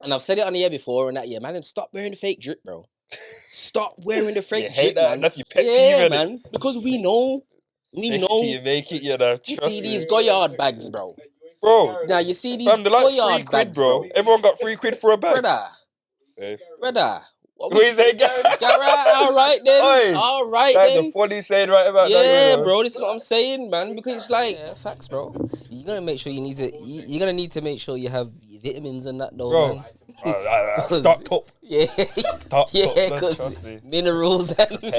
And I've said it on the air before and that, yeah, man, and stop wearing the fake drip, bro. Stop wearing the fake drip, that. man. That's your pet yeah, peeve, man. Because we know. Make it till you make it, you know. You Trust see me. these Goyard bags, bro. Bro. Now, you see these Fam, they're like Goyard £3, bags, bro. Everyone got £3 for a bag. Brother. Safe. Brother. What is that, All right then. Oi, All right that's then. the funny saying right about that. Yeah, bro. This is what I'm saying, man. Because it's like facts, bro. You're gonna make sure you're gonna need to make sure you have vitamins and that, though, Bro. man. Stocked up. Yeah, Stocked yeah, up, because minerals and bro.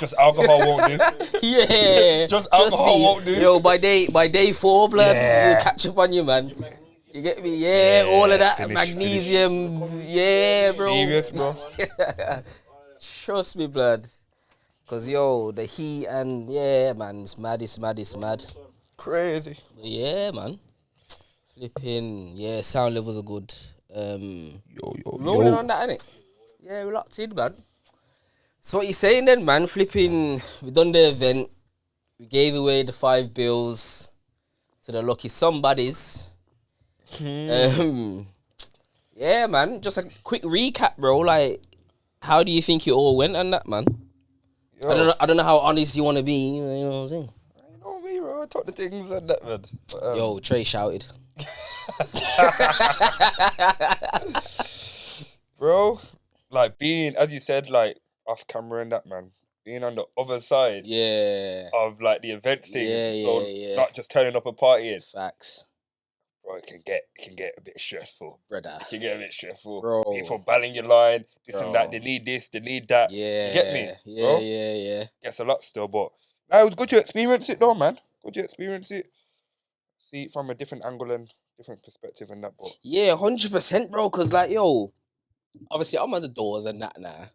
Just alcohol won't do. yeah, just alcohol won't do. Yo, by day 4, blood, you'll catch up on you, man. You get me? Yeah, all of that magnesium. Yeah, bro. Serious, bro. Trust me, blood. Cause yo, the heat and yeah, man, it's mad. Crazy. But yeah, man. Flipping, yeah, sound levels are good. Rolling on that, innit? Yeah, we're locked in, man. So what you saying then, man? Flipping, we done the event. We gave away the 5 bills to the lucky somebodies. Yeah, man. Just a quick recap, bro. Like, how do you think it all went on that, man? Yo. I don't know how honest you want to be. You know what I'm saying? You know me, bro. I talk the things and that, man. But, yo, Trey shouted. Bro, like being, as you said, like off camera and that, man. Being on the other side, of like the event thing, not just turning up and partying. Facts. Bro, it can get a bit stressful. Brother. It can get a bit stressful. Bro. People balling your line, this and that. They need this, they need that. Yeah. You get me? Yeah, bro? yeah. Gets a lot still, but it was good to experience it though, man. Good to experience it. See it from a different angle and different perspective and that, but yeah, 100%, bro. Cause like, yo, obviously I'm on the doors and that now.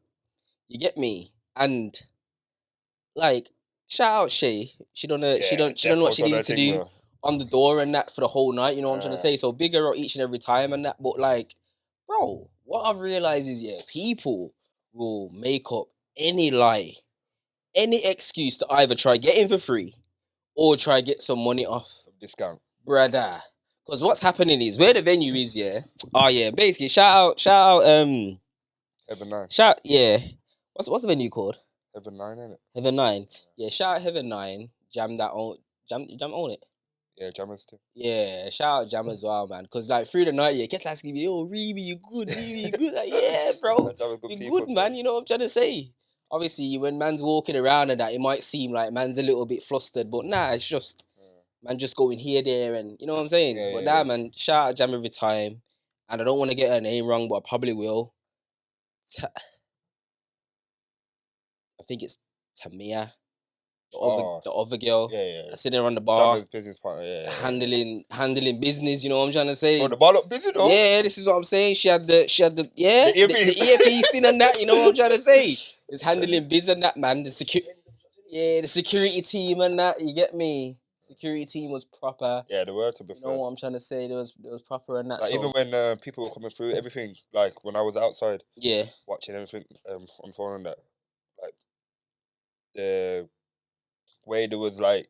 You get me? And like, shout out Shay. She done what she needed to do. Bro. On the door and that for the whole night, you know what I'm trying to say? So big her each and every time and that. But like, bro, what I've realized is, people will make up any lie, any excuse to either try get in for free or try get some money off. Discount. Brother. Because what's happening is, where the venue is, basically, shout out, Heaven 9. What's the venue called? Heaven 9, ain't it? Heaven 9. Yeah, shout out Heaven 9. Jam own it. Yeah, Jammers too. Yeah, shout out Jam as well, man. Because like through the night, kept asking me, "Oh, Reemy, you good? Reemy, you good?" Like, yeah, bro, you good, man. You know what I'm trying to say? Obviously, when man's walking around and that, it might seem like man's a little bit flustered, but nah, it's just man just going here, there, and you know what I'm saying. Man, shout out Jam every time, and I don't want to get her name wrong, but I probably will. I think it's Tamia. The other girl, sitting around the bar, business partner, handling business. You know what I'm trying to say? Oh, the bar look busy though. Yeah, this is what I'm saying. She had the earpiece in and that. You know what I'm trying to say? It's handling business and that, man. The security team and that. You get me? Security team was proper. Yeah, they were, to be fair. You know what I'm trying to say? It was proper and that. Like, even when people were coming through, everything, like when I was outside, watching everything on phone and that, like the way there was like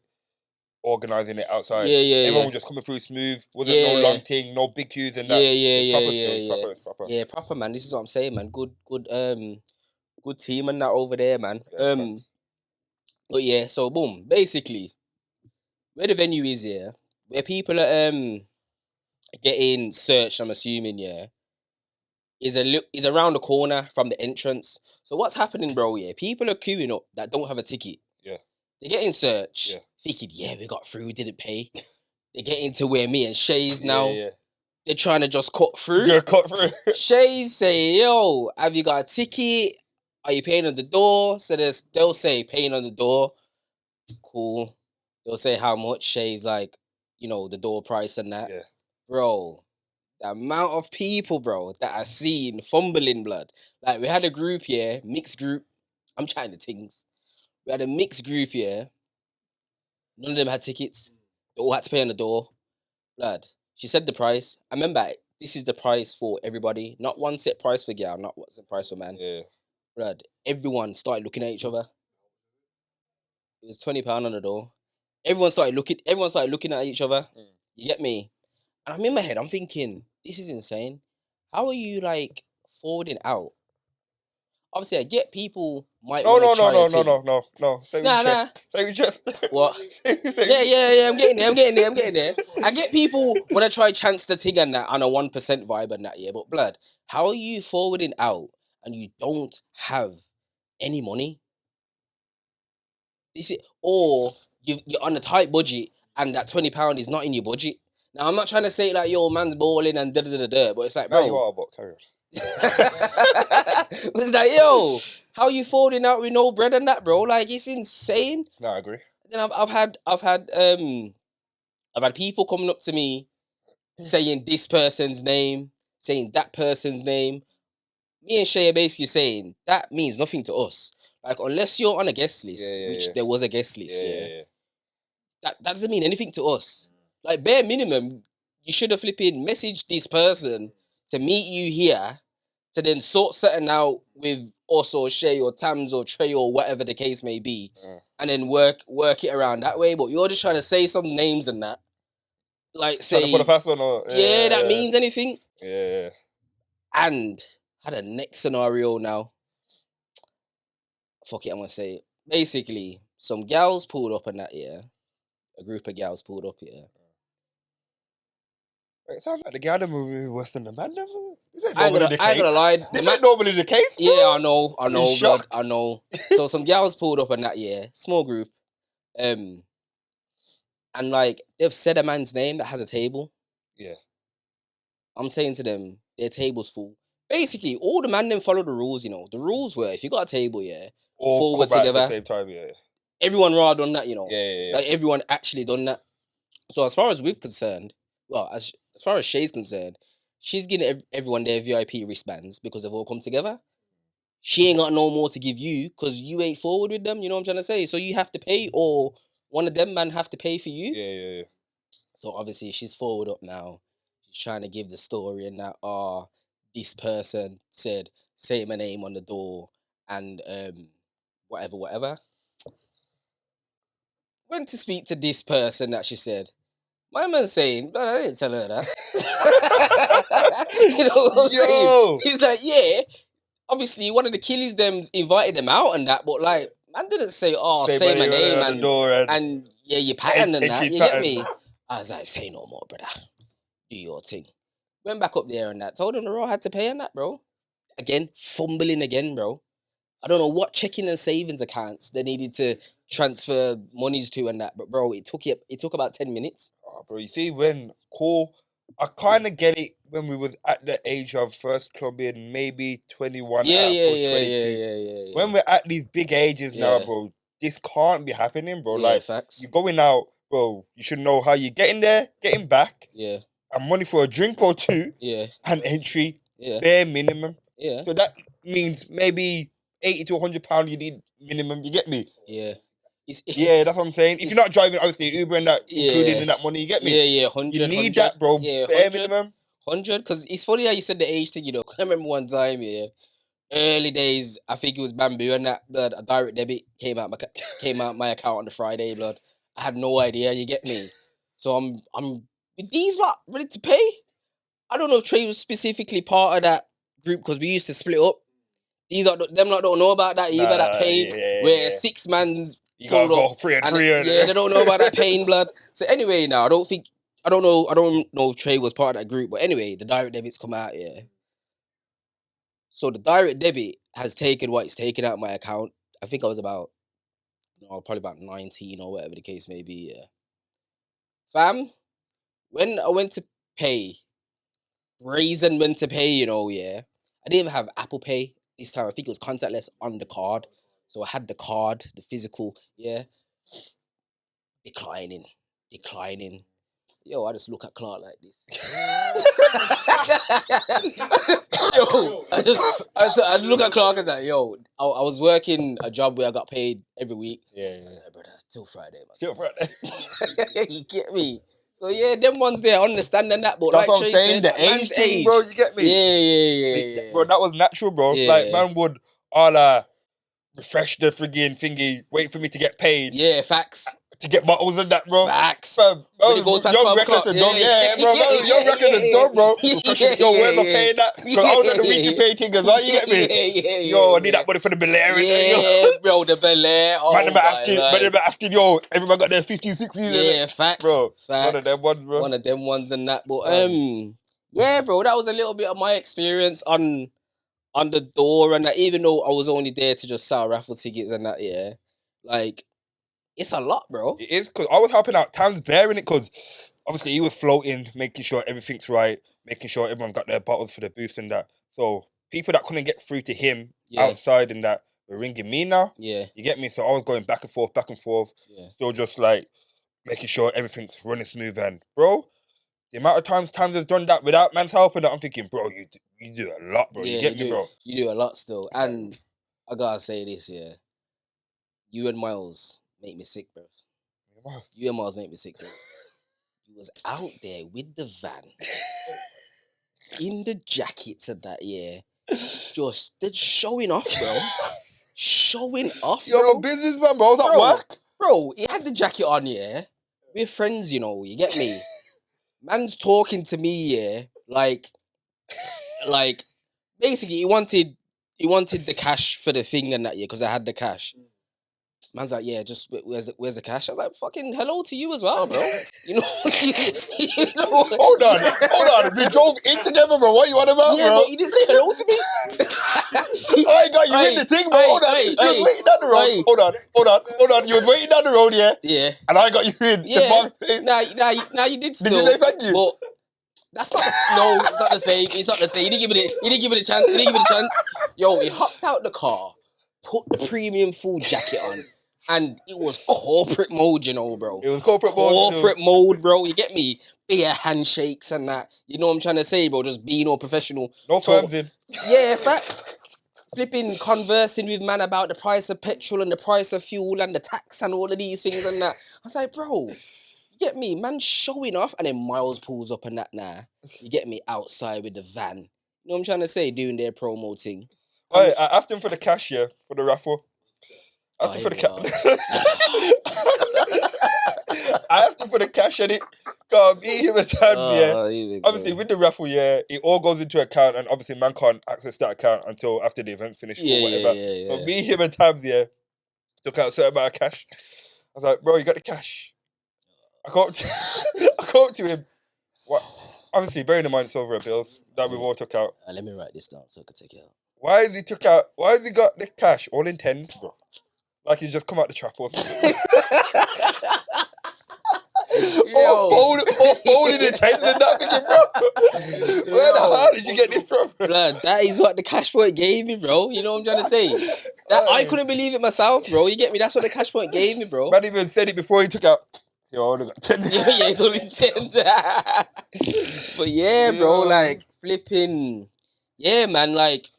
organising it outside. Everyone was just coming through smooth. Wasn't no long thing, no big queues and that. Proper. Yeah, proper, man. This is what I'm saying, man. Good team and that over there, man. But yeah, so boom, basically, where the venue is, where people are getting searched, I'm assuming, is around the corner from the entrance. So what's happening, bro? People are queuing up that don't have a ticket. They get in search, thinking, we got through, didn't pay. They get into where me and Shay's now. They're trying to just cut through. Yeah, cut through. Shay's say, yo, have you got a ticket? Are you paying on the door? So they'll say paying on the door. Cool. They'll say how much. Shay's like, the door price and that. Yeah. Bro, the amount of people, bro, that I seen fumbling, blood. Like, we had a group mixed group. I'm trying the things. We had a mixed group, None of them had tickets. They all had to pay on the door. Blood. She said the price. I remember, this is the price for everybody. Not one set price for girl, not one set price for man. Yeah. Blood. Everyone started looking at each other. It was £20 on the door. Everyone started looking at each other. You get me? And I'm in my head, I'm thinking, this is insane. how are you like forwarding out? Obviously, I get people might No. want to try a thing. No. Say with your chest. Say with your chest. What? Yeah. I'm getting there. I get people want to try chance the thing and that on a 1% vibe and that, yeah. But blood, how are you forwarding out and you don't have any money? Is it, or you're on a tight budget and that £20 is not in your budget? Now, I'm not trying to say like, yo, man's balling and da, but it's like, Now bro. you are, but carry on. It's like, yo, how are you forwarding out with no bread and that, bro? Like, it's insane. No, I agree. Then I've had people coming up to me saying this person's name, saying that person's name. Me and Shay are basically saying that means nothing to us. Like, unless you're on a guest list, which there was a guest list, that doesn't mean anything to us. Like, bare minimum, you should have flipping messaged this person to meet you here, to then sort something out with us or Shay or Tams or Trey or whatever the case may be, and then work it around that way. But you're just trying to say some names and that. Like, say, to put a fast one or, that means anything. Yeah. And had a next scenario now. Fuck it, I'm gonna say it. Basically, some gals pulled up and that, yeah. A group of gals pulled up, yeah. It sounds like the gal movie worse than the man movie. I ain't gonna lie. Is that normally the case? Bro? Yeah, I know, blood, I know. So some gals pulled up and that, yeah. Small group. And like, they've said a man's name that has a table. Yeah. I'm saying to them, their table's full. Basically, all the man then follow the rules, you know. The rules were, if you got a table, yeah, all forward together at the same time, yeah. Everyone raw done that, you know. Yeah. Like, everyone actually done that. So as far as we're concerned, well, as far as Shay's concerned, she's giving everyone their VIP wristbands because they've all come together. She ain't got no more to give you because you ain't forward with them, you know what I'm trying to say? So you have to pay, or one of them man have to pay for you. Yeah. So obviously she's forward up now. She's trying to give the story and that, this person said, say my name on the door and whatever. Went to speak to this person that she said. My man's saying, no, I didn't tell her that. You know what I'm saying? He's like, yeah, obviously one of the killies them's invited them out and that, but like, man didn't say, say my name and yeah, you pattern and that, you get me? I was like, say no more, brother. Do your thing. Went back up there and that. Told him the row had to pay on that, bro. Again, fumbling again, bro. I don't know what checking and savings accounts they needed to transfer monies to and that, but bro, it took about 10 minutes. Oh, bro, you see, when I kind of get it when we was at the age of first clubbing, maybe 21, 22. Yeah. When we're at these big ages now, bro, this can't be happening, bro. Yeah, like, facts. You're going out, bro, you should know how you're getting there, getting back. Yeah. And money for a drink or two. Yeah. And entry. Yeah. Bare minimum. Yeah. So that means maybe £80 to £100 you need minimum, you get me? Yeah. Yeah, that's what I'm saying. If you're not driving, obviously Uber and that included in that money, you get me? Yeah, 100. You need that, bro. Yeah, bare minimum. 100, because it's funny how you said the age thing, you know. I remember one time, early days, I think it was Bamboo and that, blood, a direct debit came out my account on the Friday, blood. I had no idea, you get me? So I'm with these lot ready to pay. I don't know if Trey was specifically part of that group because we used to split up. Them lot don't know about that either, that pain where 6 man's you gotta go free and free. Yeah, they don't know about that pain, blood. So anyway, now I don't know if Trey was part of that group, but anyway, the direct debits come out, yeah. So the direct debit has taken what it's taken out of my account. I think I was about, probably about 19 or whatever the case may be, yeah. Fam, when I went to pay, brazen went to pay, yeah. I didn't even have Apple Pay this time. I think it was contactless on the card. So I had the card, the physical, yeah. Declining. Yo, I just look at Clark like this. I look at Clark and say, yo, I was working a job where I got paid every week. Yeah. Brother, till Friday, man. Till Friday. You get me? So yeah, them ones there, understanding that, but that's like what I'm saying, the age thing, bro, you get me? Yeah. Bro, that was natural, bro. Yeah. Like, man would refresh the friggin' thingy, wait for me to get paid. Yeah, facts. to get bottles and that, bro. Facts. Fam, When it goes past 12 o'clock. Young records are dumb, bro. Yo, where am I paying that? Because I was at the weekly pay thing as well, you get me? Yo, I need that money for the Belair. Yeah, bro, the Belair. Oh, man, asking, yo, everyone got their 50s, 60s. Yeah, facts. Bro, facts. One of them ones, bro. One of them ones and that. But, yeah, bro, that was a little bit of my experience on the door and that, even though I was only there to just sell raffle tickets and that, yeah. Like, it's a lot, bro. It is, because I was helping out Tam's bearing it, because obviously he was floating, making sure everything's right, making sure everyone got their bottles for the booth and that. So people that couldn't get through to him outside and that were ringing me now. Yeah. You get me? So I was going back and forth, Yeah. still just like making sure everything's running smooth. And bro, the amount of times Tams has done that without man's help and that, I'm thinking, bro, you do a lot, bro. Yeah, you get me, bro? You do a lot still. And I gotta say this, yeah. You and Miles make me sick, bro. You and Miles make me sick, bro. You was out there with the van, in the jackets and that, yeah. Just showing off, bro. Showing off, bro. You're a businessman, bro. That work? Bro, he had the jacket on, yeah. We're friends, you know. You get me? Man's talking to me, yeah. Like, basically, he wanted the cash for the thing and that, yeah, because I had the cash. Man's like, yeah, just where's the cash? I was like, fucking hello to you as well, bro. You know, Hold on. We drove in together, bro. What you on about, yeah, bro? but he didn't say hello to me. I got you in the thing, bro. Hold on. You was waiting down the road. Hold on. You was waiting down the road, yeah? Yeah. And I got you in. Yeah. Now you did still. Did you say thank you? But that's not. No, it's not the same. It's not the same. He didn't give it a chance. Yo, he hopped out the car, put the premium full jacket on. And it was corporate mode, you know, bro. It was corporate mode. Corporate mode, bro. You get me? Beer handshakes and that. You know what I'm trying to say, bro? Just being all professional. No firms in. Yeah, facts. Flipping conversing with man about the price of petrol and the price of fuel and the tax and all of these things and that. I was like, bro, you get me? Man showing off, and then Miles pulls up and that now. You get me? Outside with the van. You know what I'm trying to say? Doing their promo thing. I asked him for the cash, yeah, for the raffle. I asked him for the cash and it got me him at times, yeah. Obviously, with the raffle, yeah, it all goes into account, and obviously man can't access that account until after the event finished or whatever. But me, him and Tabs, yeah, took out a certain amount of cash. I was like, bro, you got the cash? I go up to him. What? Obviously, bearing in mind it's over a bills that we've all took out. Let me write this down so I can take it out. Why has he got the cash all in tens, bro? Like he's just come out the trap or something. Or folding the tens and that, bro. Where the hell did you get this from? Blood, that is what the cash point gave me, bro. You know what I'm trying to say? That I couldn't believe it myself, bro. You get me? That's what the cash point gave me, bro. Man even said it before he took out. Yo, I only got 10. Yeah, it's only 10. But yeah, bro, like flipping. Yeah, man, like,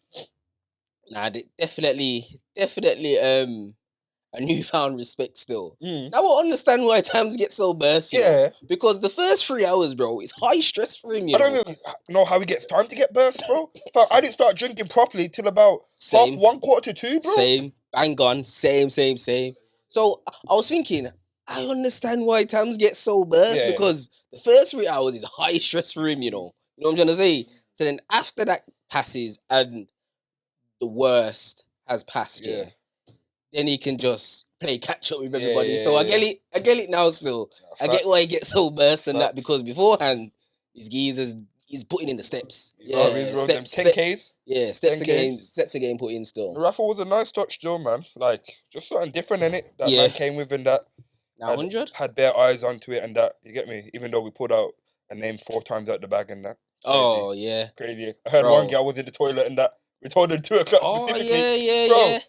nah, definitely a newfound respect still. Now I understand why Tams get so bursty. Yeah. Because the first 3 hours, bro, it's high stress for him, I don't even know how he gets time to get burst, bro. I didn't start drinking properly till about half 1, quarter to 2, bro. Same. Bang on. Same. So I was thinking, I understand why Tams gets so burst because the first 3 hours is high stress for him, you know. You know what I'm trying to say? So then after that passes and the worst has passed, then he can just play catch up with everybody. So I get it now still. I get why he gets so burst and that, because beforehand his geezers he's putting in the steps. Steps. 10Ks? Yeah, steps again put in still. The raffle was a nice touch still, man. Like just something different in it that man came with and that. Now 100? Had bare eyes onto it and that. You get me? Even though we pulled out a name 4 times out the bag and that. Crazy. Oh yeah. Crazy. I heard one girl was in the toilet and that. We told her 2 o'clock specifically.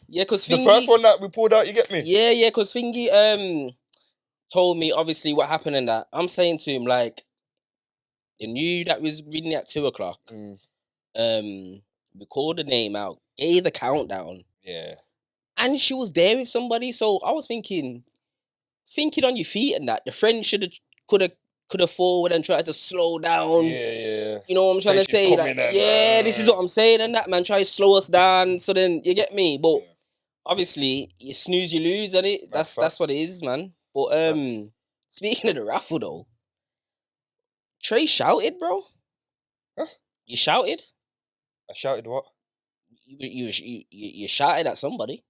Yeah, because the first one that we pulled out, you get me? Yeah, because Fingy told me obviously what happened and that. I'm saying to him, like, they knew that was reading at 2 o'clock. We called the name out, gave the countdown. Yeah. And she was there with somebody, so I was thinking on your feet and that. The friend could have forward and tried to slow down. Yeah. You know what I'm trying to say? Like, this is what I'm saying and that, man. Try to slow us down. So then, you get me? But obviously, you snooze, you lose, and it. That's what it is, man. But speaking of the raffle though, Trey shouted, bro. Huh? You shouted. I shouted what? You shouted at somebody.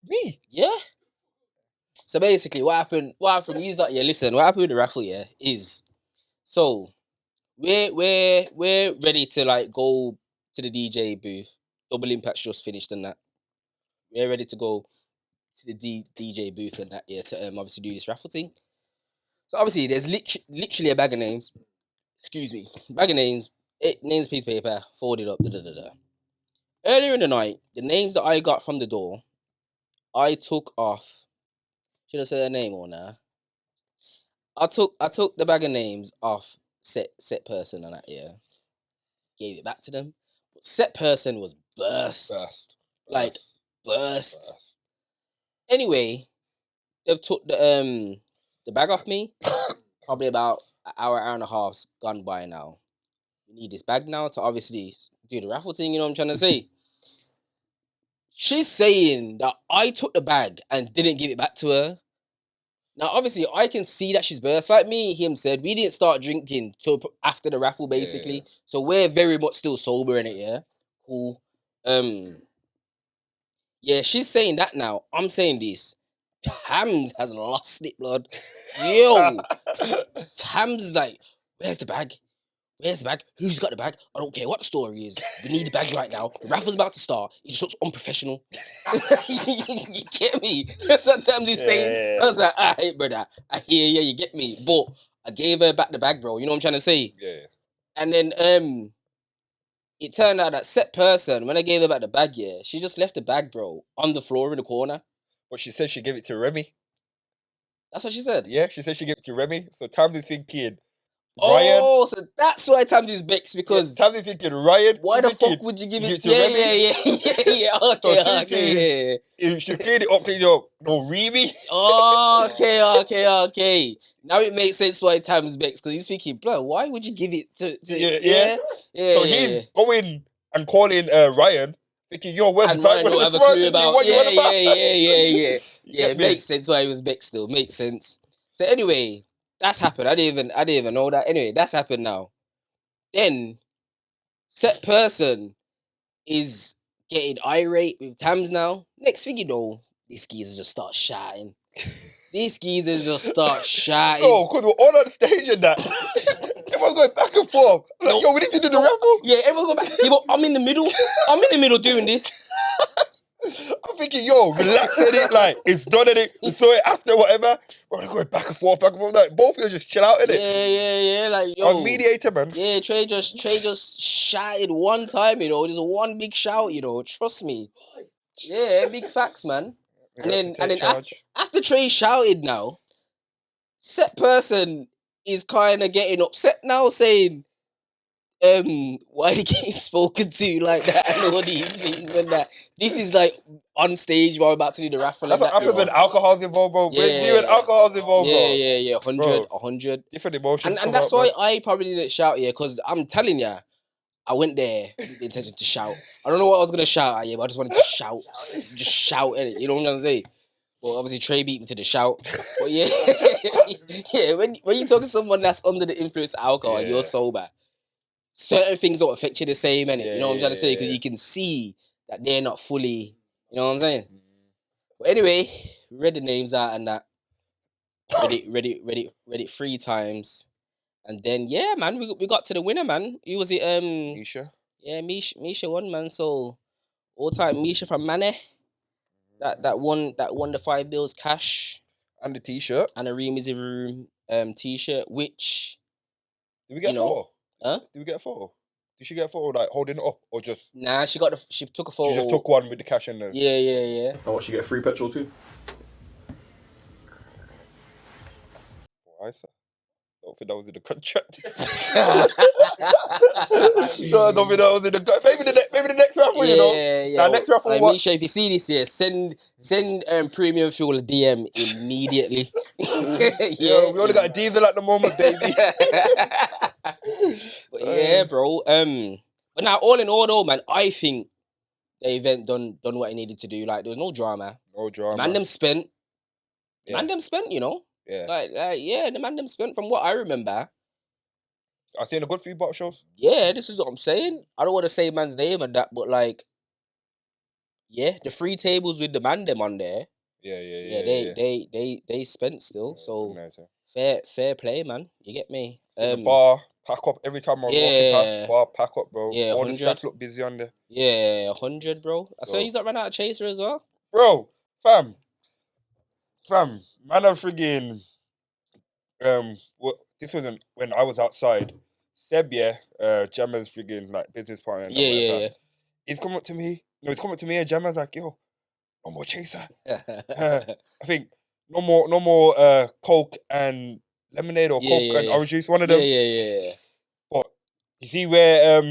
Me? Yeah. So basically, what happened? He's like, yeah. Listen, what happened with the raffle? Yeah, is so we're ready to like go to the DJ booth. Double Impact's just finished and that. We're ready to go to the DJ booth and that, yeah, to obviously do this raffle thing. So obviously there's literally a bag of names. Excuse me, bag of names, 8 names, piece of paper, folded up. Da, da, da, da. Earlier in the night, the names that I got from the door, I took off. Should I say her name or nah? I took the bag of names off set person and that, yeah. Gave it back to them. But set person was burst. Like burst. Anyway, they've took the bag off me. Probably about an hour and a half's gone by now. We need this bag now to obviously do the raffle thing, you know what I'm trying to say? She's saying that I took the bag and didn't give it back to her. Now, obviously, I can see that she's burst. Like me, him said, we didn't start drinking till after the raffle, basically. Yeah. So we're very much still sober in it, yeah? Cool. Yeah, she's saying that now. I'm saying this. Tams has lost it, blood. Yo. Tams like, where's the bag? Where's the bag? Who's got the bag? I don't care what the story is. We need the bag right now. The raffle's about to start. It just looks unprofessional. You get me? That's what Tams is saying. Yeah. I was like, all right, brother. I hear you. You get me? But I gave her back the bag, bro. You know what I'm trying to say? Yeah. And then it turned out that set person, when I gave her back the bag, yeah, she just left the bag, bro, on the floor in the corner. But she said she gave it to Remy. That's what she said? Yeah, she said she gave it to Remy. So Tams is thinking, Ryan. Oh, so that's why Tams is Bex, because Tams is thinking Ryan. Why the fuck would you give it to Remy? Yeah. Okay. She cleared it up. No, Reemy. Okay. Now it makes sense why Tams Bex, because he's thinking, bro, why would you give it to yeah. So he's going and calling Ryan, thinking, yo, where's the bag? Don't have a clue about. Yeah. It makes sense why he was Bex still. Makes sense. So anyway, that's happened. I didn't even know that. Anyway, that's happened now. Then set person is getting irate with Tams now. Next thing you know, these geezers just start shouting. Oh, because we're all on stage and that. Everyone's going back and forth. Like, yo, we need to do the raffle. Yeah, everyone's going back. Yeah, but I'm in the middle doing this. I'm thinking, yo, relax at it, like, it's done at it, we saw it after, whatever. We're going back and forth, like, both of you just chill out in it. Yeah, like, yo. I'm mediator, man. Yeah, Trey just shouted one time, you know, just one big shout, you know, trust me. Yeah, big facts, man. And then after Trey shouted now, set person is kind of getting upset now, saying, why they getting spoken to like that and all these things and that. This is like on stage while we're about to do the raffle. That's what happens when alcohol's involved, bro. When you and alcohol's involved, bro. Yeah. 100. Different emotions. And that's why I probably didn't shout here, because I'm telling you, I went there with the intention to shout. I don't know what I was gonna shout at you, but I just wanted to shout. Just shout at it. You know what I'm gonna say? Well, obviously Trey beat me to the shout. But yeah, when you're talking to someone that's under the influence of alcohol and you're sober, certain things don't affect you the same, innit? You know what I'm trying to say? Because you can see that they're not fully, you know what I'm saying? But anyway, read the names out and that. Read it 3 times. And then, yeah, man, we got to the winner, man. Who was it? Misha? Yeah, Misha won, man. So, all-time Misha from Mane. That won the 5 bills cash. And the t-shirt. And a ReemysLivingRoom t-shirt, which... Did we get a photo? Huh? Did we get a photo? Did she get a photo, like, holding it up, or just... Nah, she took a photo. She just took one with the cash in there. Yeah. Oh, what, she get free petrol too? Why, sir? I don't think that was in the contract. No, I don't think that was in the contract. Maybe the next raffle, you know? Yeah. Next raffle, what? Misha, if you see this here, send Premium Fuel a DM immediately. Yeah, we only got a diesel at the moment, baby. But yeah, bro. But now, all in all, though, man, I think the event done what it needed to do. Like, there was no drama. No drama. Man, them spent. The man them spent, you know. Yeah. Like, yeah, the man them spent from what I remember. I seen the good food bottle shows. Yeah, this is what I'm saying. I don't want to say man's name and that, but like, yeah, the free tables with the man them on there. Yeah. They spent still. Yeah, So good night, fair play, man. You get me? the bar pack up every time I was walking past. Bar pack up, bro. Yeah, all 100. the staff look busy on there. Yeah, 100, bro. I saw So- you not ran out of chaser as well. Bro, fam, man, I'm friggin' this wasn't when I was outside. Seb, Gemma's friggin' like business partner and whatever. Yeah. He's come up to me. No, he's come up to me and Gemma's like, yo, no more chaser. I think no more Coke and lemonade or Coke and orange juice, one of them. Yeah. But you see where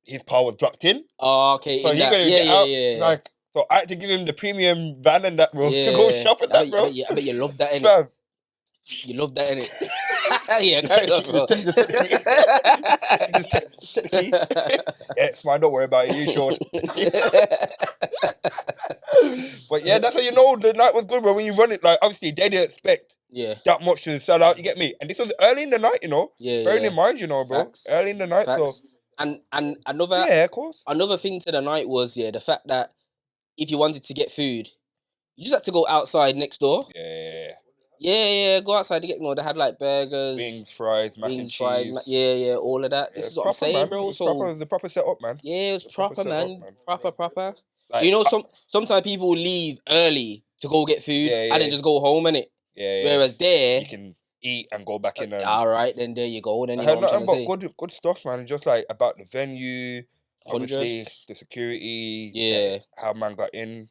his car was blocked in? Oh, okay. So he that. gonna get out. Like, so I had to give him the premium van and that, bro, to go shop at that, bro. I bet you love that, innit? You love that, innit? Yeah, carry on, bro. Just take the key. Yeah, it's fine, don't worry about it, you short. But yeah, that's how you know the night was good, bro. When you run it, like, obviously they didn't expect that much to sell out, you get me? And this was early in the night, you know? Bearing in mind, you know, bro. Facts. Early in the night, Facts. so. And another of course. Another thing to the night was the fact that if you wanted to get food, you just had to go outside next door. Yeah, go outside to get, they had like burgers, wings, fries, mac and cheese. Yeah, all of that. This is what I'm saying, man. bro. It was the proper setup, man. Yeah, it was proper, man. Proper. Like, you know, sometimes people will leave early to go get food and then just go home, innit? Yeah. Whereas there, you can eat and go back in. All right, then there you go. Then I you know heard what I'm nothing trying to but good stuff, man. Just like about the venue, 100. obviously the security, how man got in,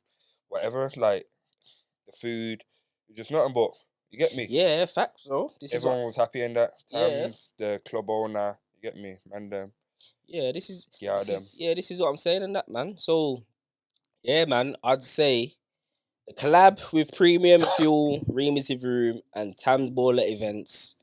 whatever. Like the food, just nothing but. You get me? Yeah, facts, bro. Everyone was happy in that. Tams, the club owner, you get me, man. Them. Yeah, this is what I'm saying in that, man. So, yeah, man, I'd say the collab with Premium Fuel, Reemy's Living Room, and Tams Baller Events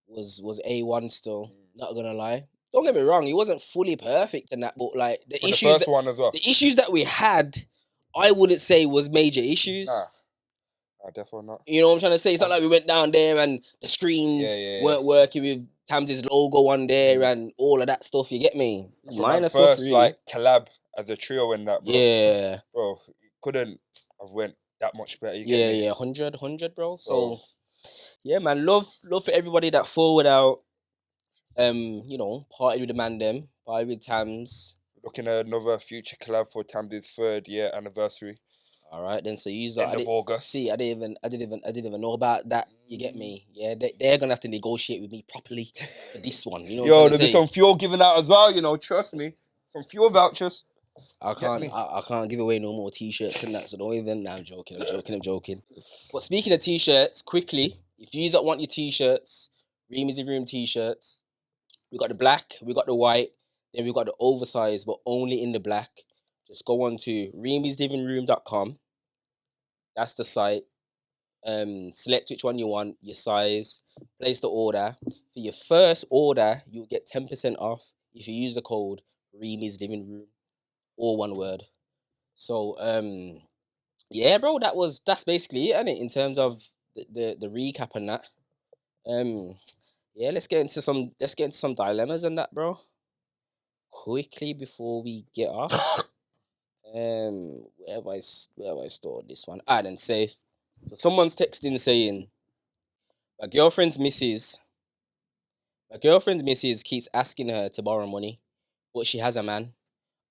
was A1 still. Not gonna lie. Don't get me wrong, it wasn't fully perfect in that, but like the issues that we had, I wouldn't say was major issues. Nah, definitely not. You know what I'm trying to say? It's not like we went down there and the screens weren't working with Tams' logo on there and all of that stuff. You get me? Minor stuff, really. Like collab as a trio in that, bro. Yeah, bro, it couldn't have went that much better. You get me? 100, bro. So, yeah, man, love for everybody that forward out. Party with the man them, party with Tams. Looking at another future collab for Tams' 3rd year anniversary. All right, then. So you end of August. See, I didn't even know about that. You get me? Yeah, they're gonna have to negotiate with me properly for this one. You know? There'll be some fuel given out as well. You know, trust me, some fuel vouchers. I can't give away no more t-shirts and that. So don't even. Nah, I'm joking. But speaking of t-shirts, quickly, if you don't want your t-shirts, Reemy's Living Room t-shirts, we got the black, we got the white, then we got the oversized, but only in the black. Just go on to reemyslivingroom.com. That's the site. Select which one you want, your size, place the order. For your first order, you'll get 10% off if you use the code Reemy's Living Room, all one word. So yeah, bro, that's basically it, innit, in terms of the recap and that. Yeah, let's get into some dilemmas and that, bro. Quickly before we get off. Where have I stored this one? Then safe. So someone's texting saying, my girlfriend's missus keeps asking her to borrow money, but she has a man.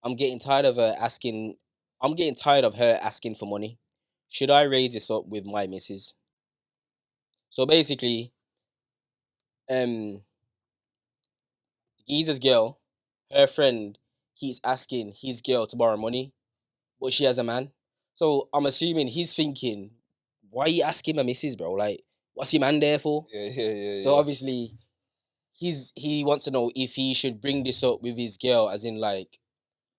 I'm getting tired of her asking for money. Should I raise this up with my missus? So basically, Geezer's girl, her friend, keeps asking his girl to borrow money, but she has a man. So I'm assuming he's thinking, why are you asking my missus, bro? Like, what's your man there for? Yeah. So obviously, he wants to know if he should bring this up with his girl, as in like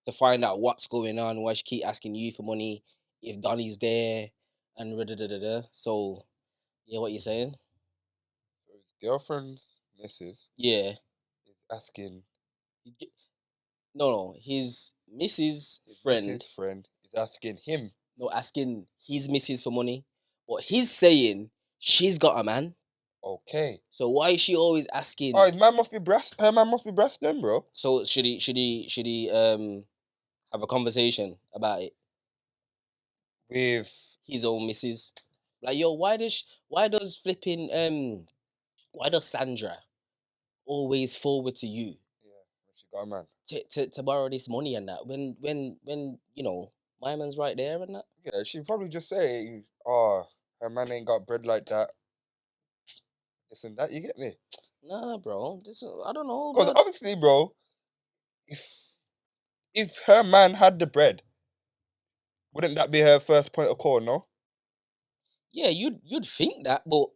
to find out what's going on, why she keep asking you for money, if Donnie's there, and da. So, yeah, what you saying? His girlfriend's missus. Yeah. Is asking. No, his missus friend. His friend is asking him. No, asking his missus for money, But he's saying she's got a man. Okay. So why is she always asking? Oh, his man must be breast. Her man must be breast then, bro. So should he have a conversation about it With his own missus? Like, yo, why does Sandra always forward to you she got a man. to borrow this money and that when you know my man's right there and that? Yeah, she probably just say, "Oh, her man ain't got bread like that." This and that. You get me? Nah, bro. I don't know, Because blood. obviously, bro, if her man had the bread, wouldn't that be her first point of call? No. Yeah, you'd think that, but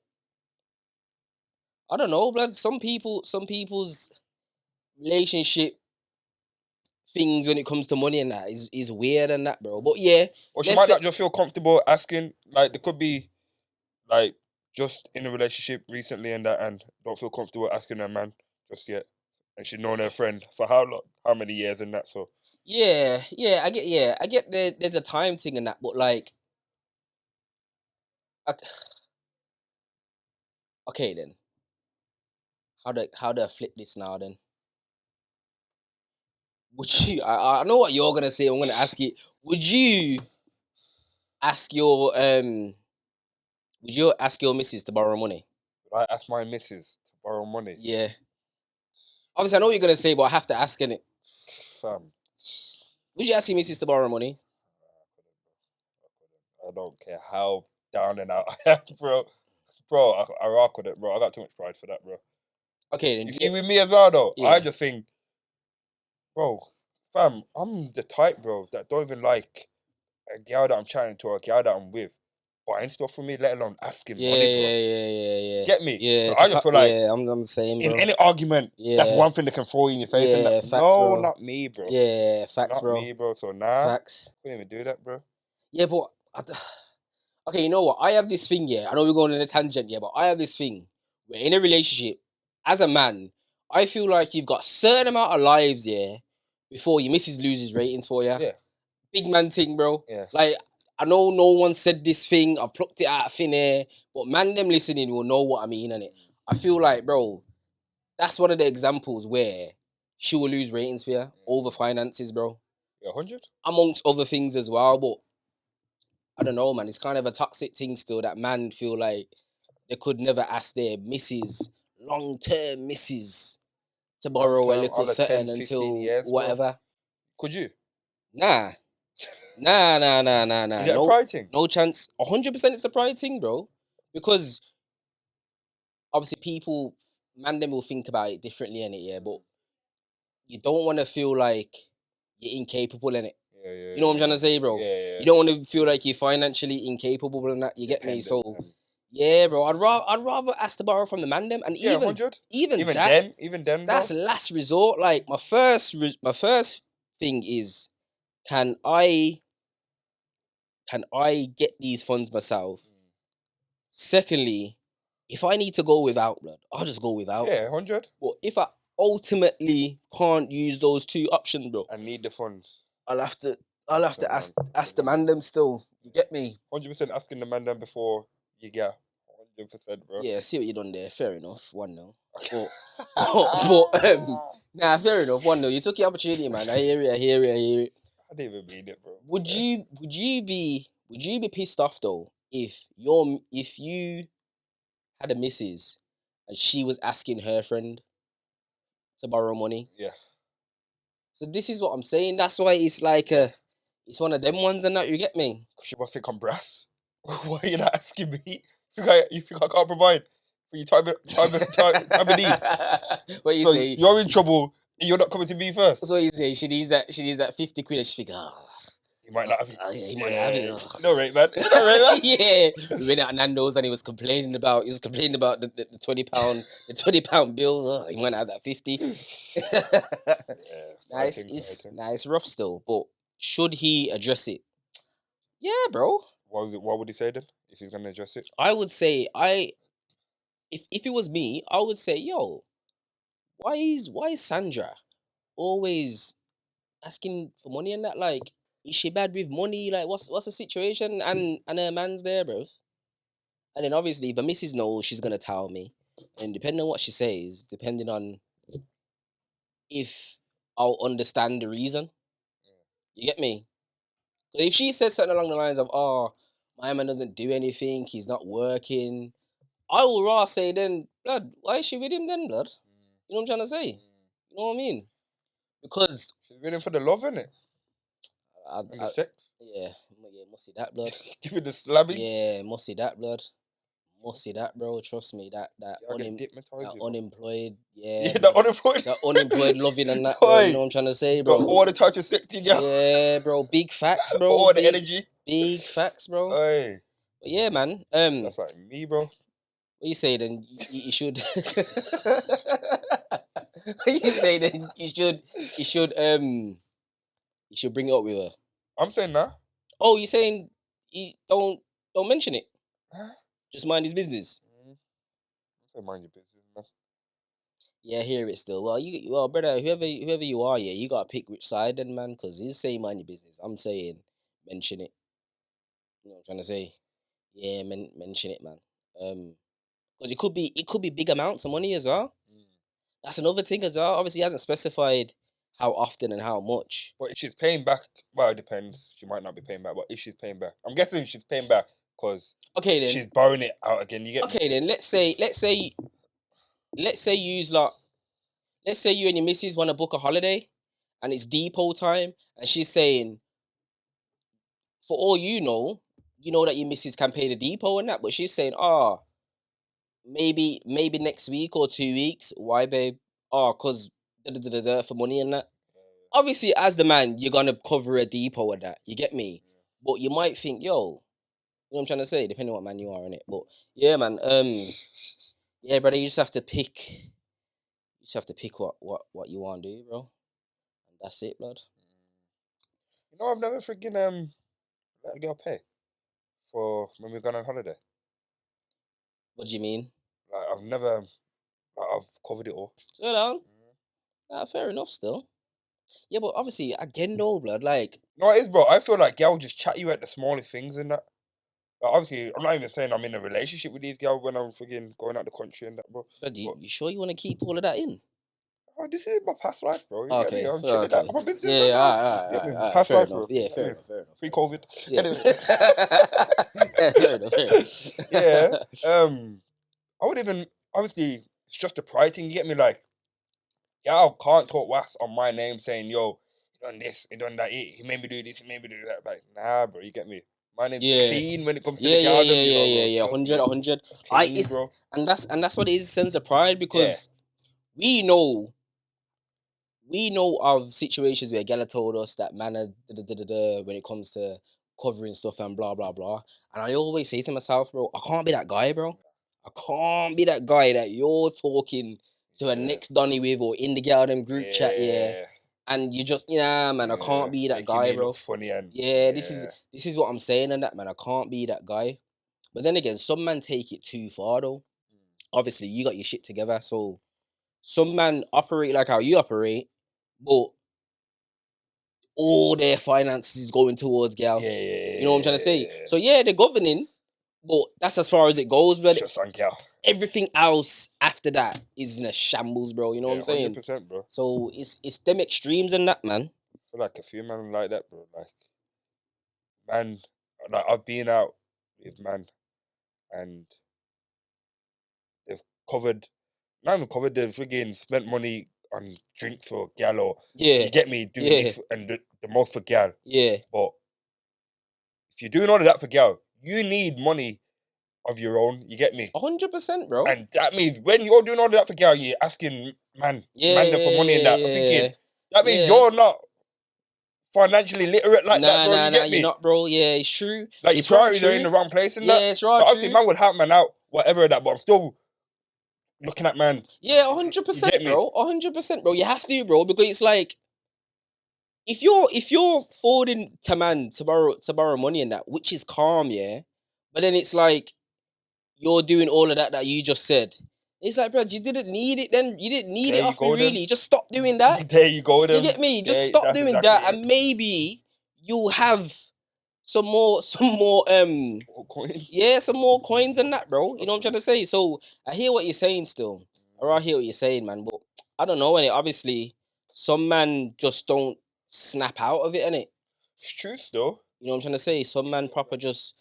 I don't know, blood. Some people's relationship things when it comes to money and that is weird and that, bro. But yeah, Or she let's might say, not just feel comfortable asking. Like, there could be like just in a relationship recently and that, and don't feel comfortable asking her man just yet. And she's known her friend for how long, how many years and that. So yeah, I get there's a time thing and that, but like, okay then, how do I flip this now then? Would you? I know what you're gonna say. I'm gonna ask it. Would you ask your Would you ask your missus to borrow money? would I ask my missus to borrow money? Yeah. Obviously, I know what you're gonna say, but I have to ask it. Fam, Would you ask your missus to borrow money? I don't care how down and out I am, bro. Bro, I rock with it, bro. I got too much pride for that, bro. Okay, then. You see, with me as well, though, Yeah. I just think, bro, fam, I'm the type, bro, that don't even like a girl that I'm chatting to or a girl that I'm with buying stuff for me, let alone asking money, bro. Yeah. Get me? Yeah, I just feel like I'm the same, in bro. any argument, that's Yeah. one thing that can throw you in your face. And Yeah, that, facts, no, bro. not me, bro. Yeah, facts, Not bro. me, bro. So nah, Facts. couldn't even do that, bro. Yeah, but okay, you know what? I have this thing, yeah. I know we're going on a tangent, yeah, but I have this thing where in a relationship, as a man, I feel like you've got a certain amount of lives, yeah, before your missus loses ratings for you. Yeah, Big man thing, bro. yeah. Like, I know no one said this thing, I've plucked it out of thin air, but man, them listening will know what I mean, innit? I feel like, bro, that's one of the examples where she will lose ratings for you over finances, bro. Yeah, 100. Amongst other things as well, but I don't know, man. It's kind of a toxic thing still that man feel like they could never ask their missus, long term missus, to Long borrow a term, little all the 10, certain 15 until years, bro. whatever. Could you? Nah. Is that a No, pride thing? no chance. 100% it's a pride thing, bro. Because obviously people, man, them will think about it differently in it, yeah. But you don't want to feel like you're incapable in it. Yeah, You know what I'm trying to say, bro? Yeah. You don't want to feel like you're financially incapable and that. You get me? Dependent. So yeah, bro. I'd rather ask to borrow from the man them, and Yeah, 100. even Even then, bro. that's last resort. Like my first thing is, can I get these funds myself? Secondly, if I need to go without, blood, I'll just go without. Yeah, 100. But if I ultimately can't use those two options, bro, I need the funds. I'll have to ask the man them still. You get me? 100% asking the man then before you get 100%, bro. Yeah, I see what you done there. Fair enough. 1-0. But nah, fair enough. 1-0. You took your opportunity, man. I hear it. I didn't even mean it, bro. Would you be pissed off though if you had a missus and she was asking her friend to borrow money? Yeah. So this is what I'm saying. That's why it's like it's one of them ones and that, you get me? Because she must think I'm brass. Why are you not asking me? You think I can't provide for you time of need? What you So say? you're in trouble and you're not coming to me first. That's what you say. She needs that 50 quid and she think, You might not have it. yeah, he might not have it. You know, right, man? You know, right, man? Yeah. We went out Nando's and he was complaining about the £20 £20 bill. He might not have that 50. It's rough still, but should he address it? Yeah, bro. What would he say then if he's gonna address it? I would say if it was me, I would say, yo, why is Sandra always asking for money and that? Like, is she bad with money? Like, what's the situation? And her man's there, bro. And then obviously, if the missus knows, she's gonna tell me. And depending on what she says, depending on if I'll understand the reason. You get me? If she says something along the lines of, "Oh, my man doesn't do anything, he's not working," I will rather say then, blood, why is she with him then, blood? You know what I'm trying to say? You know what I mean? Because she's waiting for the love, innit? And the sex. Yeah, must see that, blood. Give it the slabbings. Yeah, must see that, blood. Must see that, bro. Trust me, that unemployed, yeah, the unemployed, that unemployed loving and that, bro. You know what I'm trying to say, bro? Got all the types of sexy girl. Yeah, bro. Big facts, bro. All the energy. Big facts, bro. Hey. But yeah, man. That's like me, bro. What you say then? You should. What you say then? You should bring it up with her. I'm saying that. Oh, you saying don't mention it? Huh? Just mind his business. Don't mind your business, man. Yeah, I hear it still. Well, brother, whoever you are, yeah, you gotta pick which side then, man. Because he's saying mind your business. I'm saying mention it. You know what I'm trying to say? Yeah, mention it, man. Because it could be big amounts of money as well. That's another thing as well. Obviously, he hasn't specified how often and how much. But if she's paying back, well, it depends. She might not be paying back, but if she's paying back, I'm guessing she's paying back because she's borrowing it out again. You get me? Then let's say you and your missus want to book a holiday, and it's depot time, and she's saying, for all you know that your missus can pay the depot and that, but she's saying, maybe next week or 2 weeks. Why, babe? Cause for money and that. Obviously, as the man, you're gonna cover a depot and that. You get me? But you might think, yo, you know what I'm trying to say, depending on what man you are in it. But yeah, man. Yeah, brother, you just have to pick. You just have to pick what you want to do, bro. And that's it, blood. You know, I've never freaking let a girl pay for when we've gone on holiday. What do you mean? Like, I've never, I've covered it all. Slow down. Fair enough, still. Yeah, but obviously, again, no, blood. Like, no, it is, bro. I feel like girls just chat you at the smallest things and that. Like, obviously, I'm not even saying I'm in a relationship with these girls when I'm freaking going out the country and that, bro. But you sure you want to keep all of that in? Oh, this is my past life, bro. You okay. I'm chilling out. I'm a business yeah, now. Past life, bro. Yeah, fair enough. Pre-COVID. Yeah. Fair enough. Yeah. I would even, obviously, it's just a pride thing. You get me? Like, y'all can't talk was on my name saying, yo, he done this, he done that, he made me do this, he made me do that. Like, nah, bro, you get me? My name's clean when it comes to the garden. Yeah, 100. Clean, bro. And that's what it is, sense of pride, because we know of situations where Gala told us that manner when it comes to covering stuff and blah blah blah. And I always say to myself, bro, I can't be that guy, bro. I can't be that guy that you're talking to a next Donny with or in the garden group chat, and you just, man, I can't be that guy, bro. Funny and this is what I'm saying and that, man. I can't be that guy. But then again, some men take it too far though. Obviously, you got your shit together, so some men operate like how you operate, but all their finances is going towards gal. You know what I'm trying to say? So yeah, they're governing, but that's as far as it goes, but just on gal. Everything else after that is in a shambles, bro. You know what I'm saying? 100%, bro. So it's them extremes and that, man. I feel like a few men like that, bro. Like, man, like I've been out with man, and they've not even covered, they've friggin' spent money on drinks for gal, or you get me, doing this and the most for gal. Yeah. But if you're doing all of that for gal, you need money of your own. You get me? 100%, bro. And that means when you're doing all of that for gal, you're asking man for money and that. I'm thinking that means you're not financially literate like that, bro. You get me? You're not, bro. Yeah, it's true. Like, your priorities are in the wrong place and that. Yeah, it's right. But obviously, man would help man out, whatever that. But I'm still looking at man. Yeah, 100%, bro. 100%, bro. You have to, bro, because it's like, if you're forwarding to man to borrow money and that, which is calm, yeah. But then it's like you're doing all of that you just said. It's like, bro, you didn't need it then. You didn't need it off me, really. Just stop doing that. There you go, then. You get me? Just stop doing that, and maybe you'll have some more Coin. yeah, some more coins than that, bro. You know what I'm trying to say? So I hear what you're saying still. Or I hear what you're saying, man. But I don't know, innit? Obviously, some man just don't snap out of it, innit? It's true still. You know what I'm trying to say? Some man proper just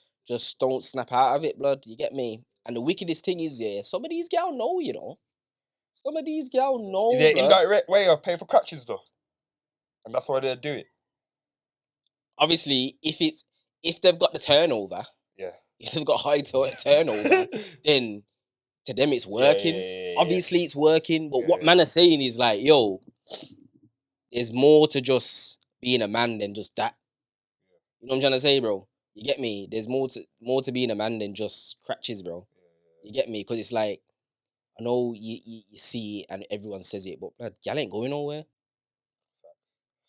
don't snap out of it, blood. You get me? And the wickedest thing is, yeah, some of these gal know, you know. Some of these gal know, Is there blood. indirect way of paying for crutches though? And that's why they do it. Obviously, if they've got the turnover, yeah, if they've got high turnover, then to them it's working. Yeah. Obviously, it's working. But what man are saying is like, yo, there's more to just being a man than just that. You know what I'm trying to say, bro? You get me? There's more to being a man than just crutches, bro. You get me? Because it's like, I know you see it and everyone says it, but blood, y'all ain't going nowhere.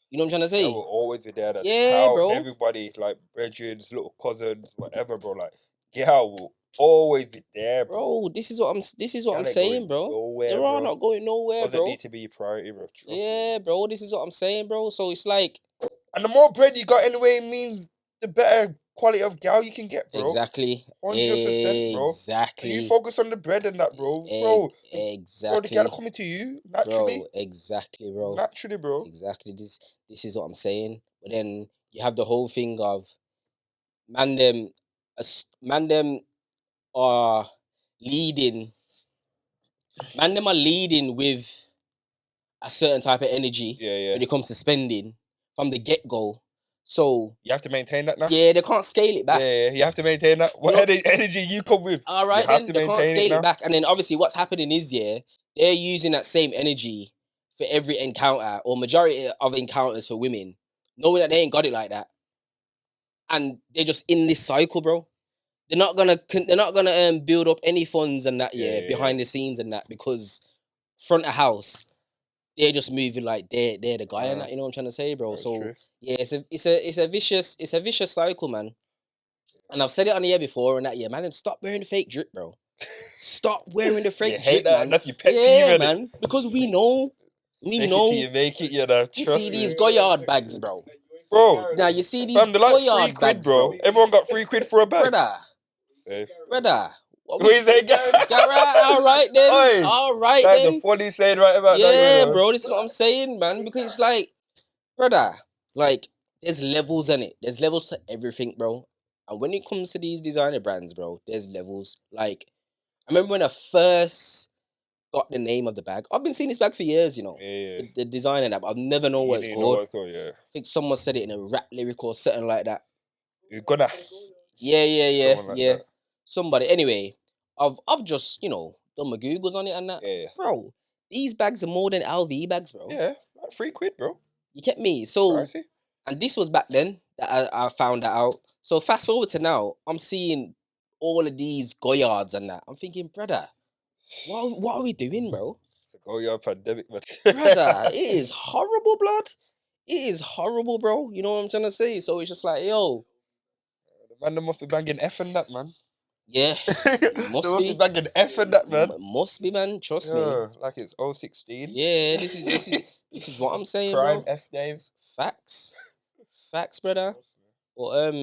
You know what I'm trying to say? They will always be there to Yeah, help bro. everybody, like brethren, little cousins, whatever, bro. Like, girl will always be there, bro. This is what I'm ain't saying, going bro. nowhere, They are bro. not going nowhere, Doesn't bro. need to be your priority, bro. Trust Yeah, me. bro. This is what I'm saying, bro. So it's like, And the more bread you got anyway means the better quality of gal you can get, bro. exactly, 100%, bro. exactly. So you focus on the bread and that, bro. Exactly. Bro, the gal are coming to you naturally. Bro, exactly, bro. Naturally, bro. Exactly. This is what I'm saying. But then you have the whole thing of man them are leading. Man them are leading with a certain type of energy when it comes to spending from the get-go. So you have to maintain that now. Yeah, they can't scale it back. Yeah, you have to maintain that. What energy you come with? All right, you have then to they can't maintain scale it it back. And then obviously, what's happening is they're using that same energy for every encounter or majority of encounters for women, knowing that they ain't got it like that, and they're just in this cycle, bro. They're not gonna build up any funds and that behind the scenes and that, because front of house they're just moving like they're the guy and that. You know what I'm trying to say, bro? So true. yeah, it's a vicious cycle, man. And I've said it on the air before and that, yeah, man, and stop wearing the fake drip, bro. Stop wearing the fake drip, man. That's your pet peeve, man. Because we know. Make it till you make it, you know. You see these Goyard bags, bro. Bro. Now you see these Fam, they're like Goyard £3, bags, bro. Everyone got £3 for a bag. Brother. What is that? All right then. Oi, All right that's then. the funny saying right about that. Yeah, bro. This is what I'm saying, man. Because it's like, brother, like, there's levels in it. There's levels to everything, bro. And when it comes to these designer brands, bro, there's levels. Like, I remember when I first got the name of the bag. I've been seeing this bag for years, you know. Yeah. The design and that, but I've never known what it's called. Yeah. I think someone said it in a rap lyric or something like that. You're gonna. Yeah. Like that. Somebody. Anyway, I've just, you know, done my Googles on it and that. Yeah. Bro, these bags are more than LV bags, bro. Yeah, like £3, bro. You get me? So, Pricey. And this was back then that I found that out. So fast forward to now, I'm seeing all of these Goyards and that. I'm thinking, brother, what are we doing, bro? It's a Goyard pandemic, man. Brother, it is horrible, blood. It is horrible, bro. You know what I'm trying to say? So it's just like, yo. The man must be banging F and that, man. Yeah. Must be banging F and that, man. Must be, man. Trust me. Like it's 016. Yeah, this is what I'm saying, Prime bro. F days. Facts, brother. But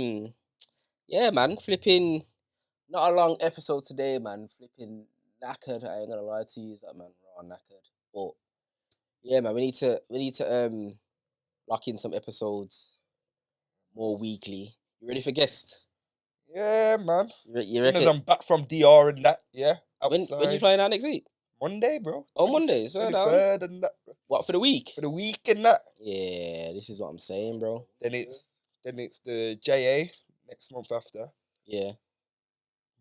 yeah, man. Flipping, not a long episode today, man. Flipping knackered. I ain't gonna lie to you, that man. Raw knackered. But yeah, man. We need to lock in some episodes more weekly. You ready for guest? Yeah, man. You reckon? As I'm back from DR and that, yeah. Outside. When you flying out next week? Monday, bro. Oh, Monday. So 23rd and that. Bro. What, for the week? For the week and that. Yeah, this is what I'm saying, bro. Then it's the JA next month after. Yeah.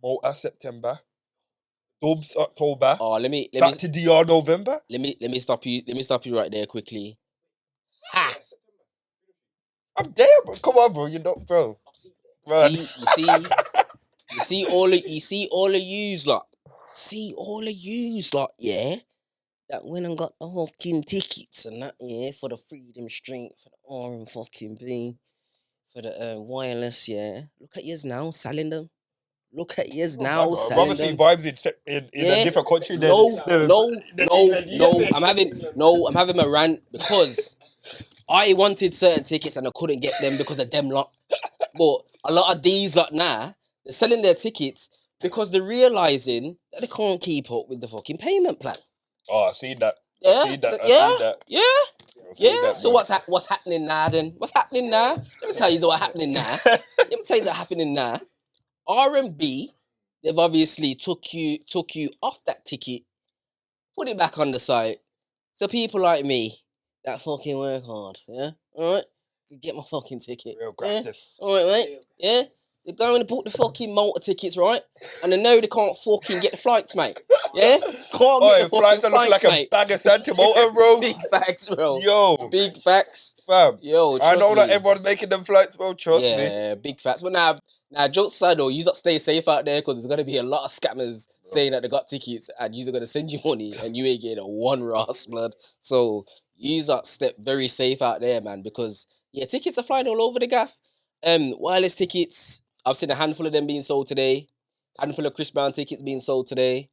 Malta September. Dubs October. Oh, let me back to DR November. Let me stop you. Let me stop you right there quickly. Ha! I'm there, bro. Come on, bro. You're not, bro. Right. You see all of yous lot. See all of yous lot, yeah. That went and got the fucking tickets and that, yeah, for the Freedom Street, for the R&B, for the wireless, yeah. Look at yous now, selling them. Look at yous now, selling them. I'd rather see vibes in a different country. No. I'm having a rant because I wanted certain tickets and I couldn't get them because of them lot. But a lot of these lot now, they're selling their tickets because they're realizing that they can't keep up with the fucking payment plan. Oh, I've seen that. Yeah, I've seen that. Yeah. So what's happening now then? What's happening now? Let me tell you what's happening now. R&B, they've obviously took you off that ticket, put it back on the site. So people like me that fucking work hard, yeah, all right, get my fucking ticket. Real gratis. All right, mate. Yeah, they're going to book the fucking motor tickets, right? And they know they can't fucking get the flights, mate. Yeah, can't get the flights are looking like mate. a bag of Santa motor, bro. Big facts, bro. Yo, big facts, fam. Yo, I know me. that everyone's making them flights, bro. Trust me. Yeah, big facts. But now, jokes aside though, you got to stay safe out there because there's gonna be a lot of scammers saying that they got tickets and you're gonna send you money and you ain't getting a one ras, blood. So you got to step very safe out there, man, because tickets are flying all over the gaff. Wireless tickets, I've seen a handful of them being sold today. Handful of Chris Brown tickets being sold today.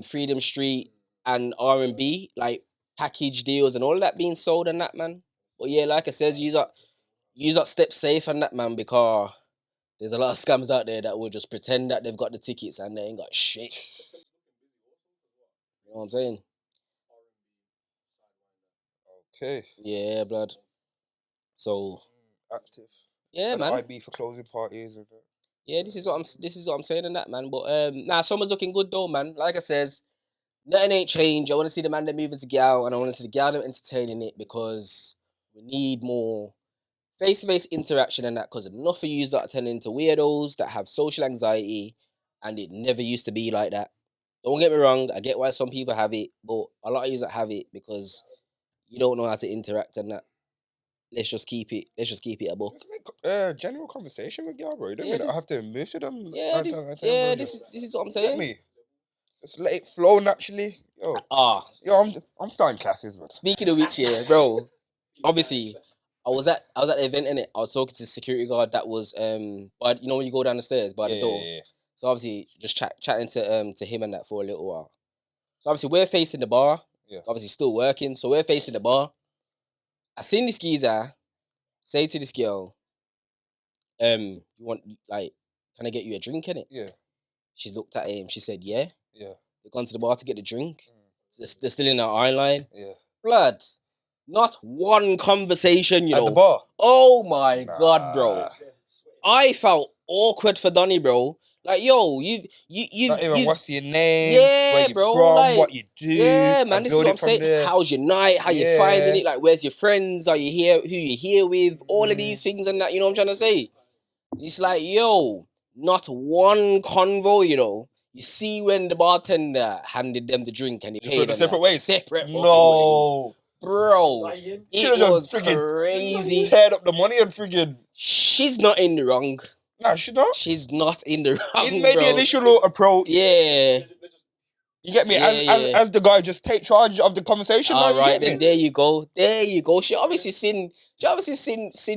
Freedom Street and R&B, like package deals and all of that being sold and that, man. But yeah, like I says, you got step safe on that, man, because there's a lot of scams out there that will just pretend that they've got the tickets and they ain't got shit. You know what I'm saying? Okay. Yeah, blood. So active. Yeah, and man. IB for closing parties and that. Yeah, this is what I'm saying in that, man. But summer's looking good though, man. Like I says, nothing ain't changed. I want to see the man that moving to Gal, and I want to see the Gal them entertaining it because we need more face-to-face interaction and that. Because enough of yous that are turning into weirdos that have social anxiety, and it never used to be like that. Don't get me wrong. I get why some people have it, but a lot of yous that have it because you don't know how to interact and that. Let's just keep it a book. General conversation with y'all, bro. You don't Yeah, even have to move to them. This is what I'm saying. Get me? Just let it flow naturally. Yo, I'm starting classes, man. Speaking of which, yeah, bro. Obviously, I was at the event, innit? I was talking to the security guard that was but you know when you go down the stairs by the door. Yeah. So obviously just chatting to him and that for a little while. So obviously we're facing the bar. Yeah. Obviously still working. So we're facing the bar. I seen this geezer say to this girl, you want can I get you a drink in it? Yeah. She looked at him, she said, yeah. Yeah. They've gone to the bar to get the drink. They're still in our eye line. Yeah. Blood. Not one conversation, you know. At the bar. Oh my God, bro. I felt awkward for Donny, bro. Like, yo, you not even what's your name? Yeah, where you bro. from? Like, what you do? Yeah, man. This is what I'm saying. There. How's your night? How you finding it? Like, where's your friends? Are you here? Who you here with? All of these things and that. You know what I'm trying to say? It's like, yo, not one convo. You know. You see when the bartender handed them the drink and he paid them separate ways. Separate ways. Bro, it was crazy. Teared up the money and friggin'. She's not in the wrong. Nah, she's not. She's not in the wrong. He's made the initial approach. Yeah. You get me? As the guy just take charge of the conversation. All right, then there you go. She obviously seen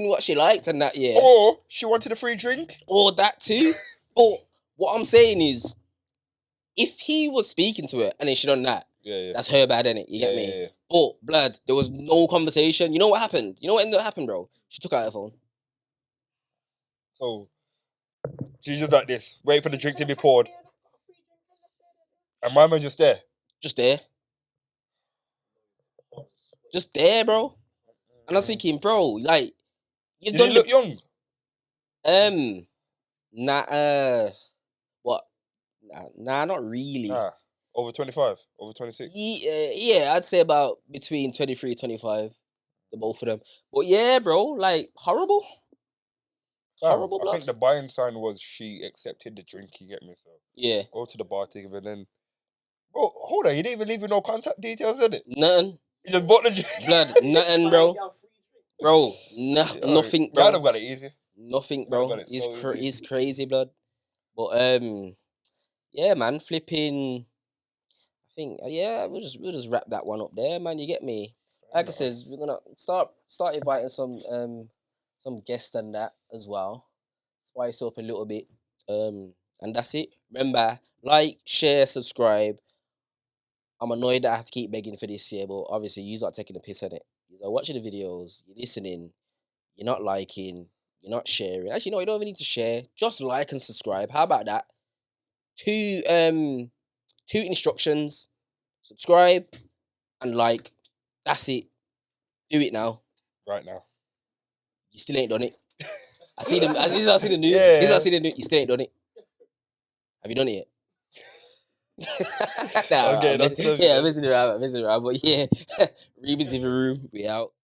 what she liked and that, yeah. Or she wanted a free drink. Or that too. But what I'm saying is, if he was speaking to her and then she done that, that's her bad, innit? You get me? Yeah. But blood, there was no conversation. You know what happened? You know what ended up happening, bro? She took out her phone. So she's just like this, waiting for the drink to be poured. And my man just there. Just there, bro. And I was thinking, bro, like, Did he look young? What? Nah, not really. Nah, over 25, over 26. Yeah, I'd say about between 23, 25, the both of them. But yeah, bro, like, horrible. Horrible, blood. I think the buying sign was she accepted the drink, you get me? So yeah. Go to the bar together and then... Bro, hold on, you didn't even leave with no contact details, did it? Nothing. You just bought the drink? Blood, nothing, bro. Bro, nothing, bro. Y'all got it easy. Nothing, bro. It's crazy, blood. But, yeah, man, flipping... I think, we'll just wrap that one up there, man. You get me? Like I says, we're gonna start inviting some guests and that as well. Spice up a little bit. And that's it. Remember, like, share, subscribe. I'm annoyed that I have to keep begging for this year, but obviously you're not taking a piss at it. You're watching the videos, you're listening, you're not liking, You're not sharing. Actually, no, you don't even need to share. Just like and subscribe. How about that? Two instructions. Subscribe and like. That's it. Do it now. Right now. You still ain't done it. I see them. I see the new. Yeah. This is I see the new. You still ain't done it. Have you done it yet? Nah, Okay, I'm messing around. But yeah, Reemy's Living Room. We out.